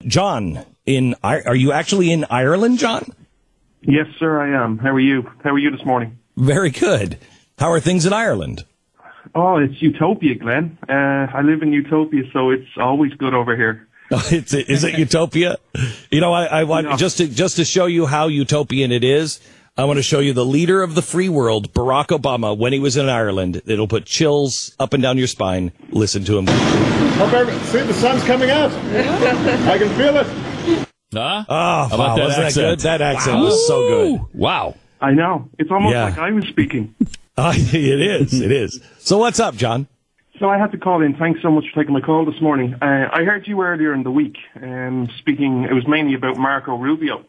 John, are you actually in Ireland, John? Yes, sir, I am. How are you? How are you this morning? Very good. How are things in Ireland? Oh, it's utopia, Glenn. I live in utopia, so it's always good over here. Is it utopia? You know, I want just to show you how utopian it is. I want to show you the leader of the free world, Barack Obama, when he was in Ireland. It'll put chills up and down your spine. Listen to him. See, the sun's coming out. I can feel it. Oh, wow, wasn't that good? That accent was so good. Wow. I know. It's almost like I was speaking. It is. So what's up, John? So I had to call in. Thanks so much for taking my call this morning. I heard you earlier in the week speaking. It was mainly about Marco Rubio.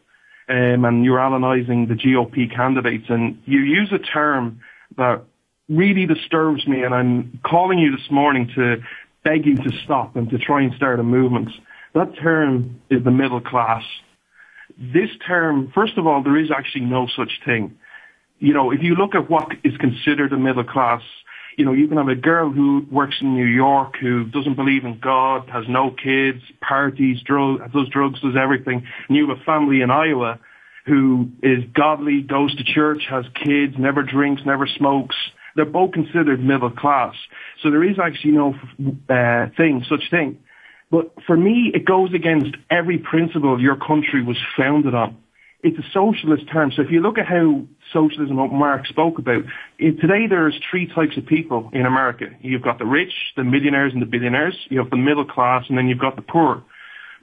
And you're analysing the GOP candidates, and you use a term that really disturbs me, and I'm calling you this morning to beg you to stop and to try and start a movement. That term is the middle class. This term, first of all, there is actually no such thing. You know, if you look at what is considered a middle class, you know, you can have a girl who works in New York who doesn't believe in God, has no kids, parties, does drugs, does everything. And you have a family in Iowa who is godly, goes to church, has kids, never drinks, never smokes. They're both considered middle class. So there is actually no such thing. But for me, it goes against every principle your country was founded on. It's a socialist term. So if you look at how socialism, what Mark spoke about, today there's three types of people in America. You've got the rich, the millionaires and the billionaires. You have the middle class, and then you've got the poor.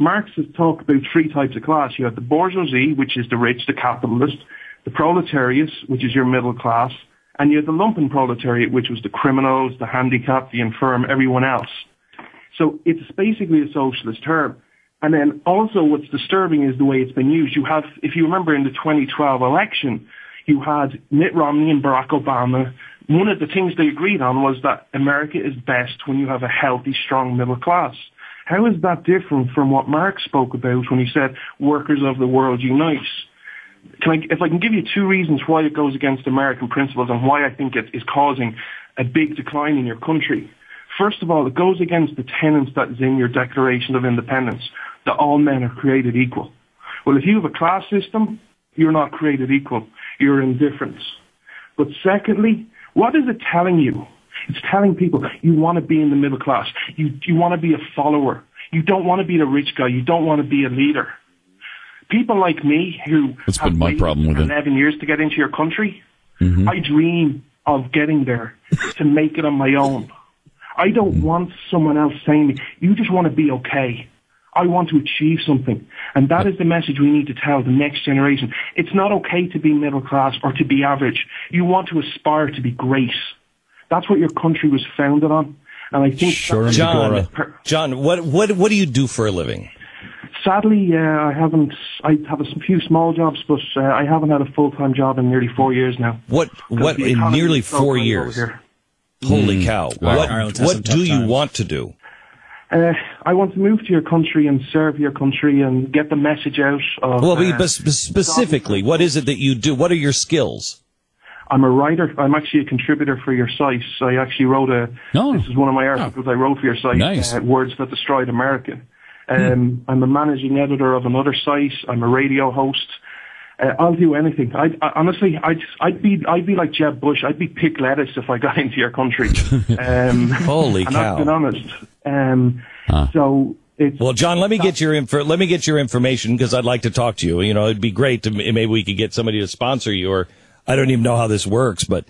Marx has talked about three types of class. You have the bourgeoisie, which is the rich, the capitalist, the proletariat, which is your middle class, and you have the lumpen proletariat, which was the criminals, the handicapped, the infirm, everyone else. So it's basically a socialist term. And then also what's disturbing is the way it's been used. You have, if you remember in the 2012 election, you had Mitt Romney and Barack Obama. One of the things they agreed on was that America is best when you have a healthy, strong middle class. How is that different from what Mark spoke about when he said workers of the world unite? If I can give you two reasons why it goes against American principles and why I think it is causing a big decline in your country. First of all, it goes against the tenets that is in your Declaration of Independence, that all men are created equal. Well, if you have a class system, you're not created equal. You're indifferent. But secondly, what is it telling you? It's telling people you want to be in the middle class. You want to be a follower. You don't want to be the rich guy. You don't want to be a leader. People like me who have waited 11 years to get into your country, I dream of getting there to make it on my own. I don't want someone else saying to me, you just want to be okay. I want to achieve something. And that is the message we need to tell the next generation. It's not okay to be middle class or to be average. You want to aspire to be great. That's what your country was founded on. And I think John, what do you do for a living? Sadly, I have a few small jobs, but I haven't had a full-time job in nearly 4 years now. What in nearly 4 years? Holy cow. What do you want to do? I want to move to your country and serve your country and get the message out of... specifically, what is it that you do? What are your skills? I'm a writer. I'm actually a contributor for your site. I actually wrote this is one of my articles I wrote for your site, nice. Words That Destroyed America. I'm a managing editor of another site. I'm a radio host. I'll do anything. Honestly, I'd be like Jeb Bush. I'd be pick lettuce if I got into your country. Holy cow! And I've been honest. So it's well, John. Let me get your information because I'd like to talk to you. You know, it'd be great to maybe we could get somebody to sponsor you, or I don't even know how this works, but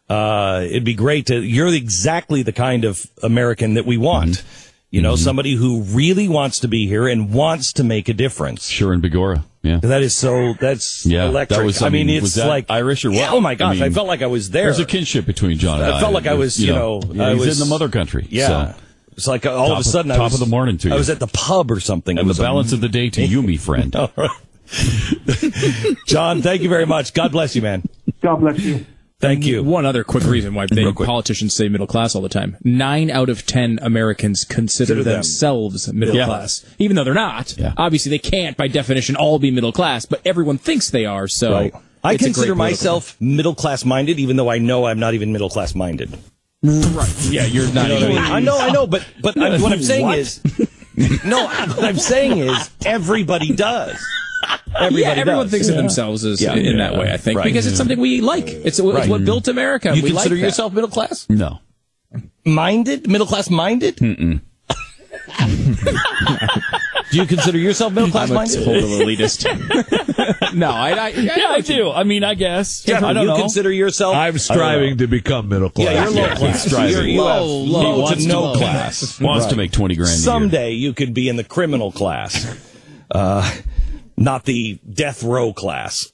it'd be great to. You're exactly the kind of American that we want. Mm-hmm. You know, somebody who really wants to be here and wants to make a difference. Sure, in Bigora. Yeah. That's electric. That was, it's was that like Irish or what? Yeah, oh my gosh, I felt like I was there. There's a kinship between John and I. I felt like I was, he's in the mother country. Yeah. So. It's like all of a sudden top of the morning to you. I was at the pub or something. And the balance of the day to you, me friend. All right. John, thank you very much. God bless you, man. God bless you. Thank you. One other quick reason why politicians say middle class all the time. 9 out of 10 Americans consider themselves middle class. Even though they're not. Yeah. Obviously, they can't, by definition, all be middle class, but everyone thinks they are, so... Right. I consider myself middle class minded, even though I know I'm not even middle class minded. Right. Yeah, you're not even... I know, but what I'm saying is... No, what I'm saying is everybody does. Everyone thinks of themselves as in that way, I think, because it's something we like. It's what built America. You we consider like yourself middle class? No. Minded? Middle class minded? Mm-mm. Do you consider yourself middle class minded? I'm a total elitist. No, I do. I mean, I guess. Jeff, I don't you know. consider yourself? I'm striving to become middle class. Yeah, you're low class. He's striving. You have low to no low. class. Wants to make 20 grand a year. Someday you could be in the criminal class, not the death row class.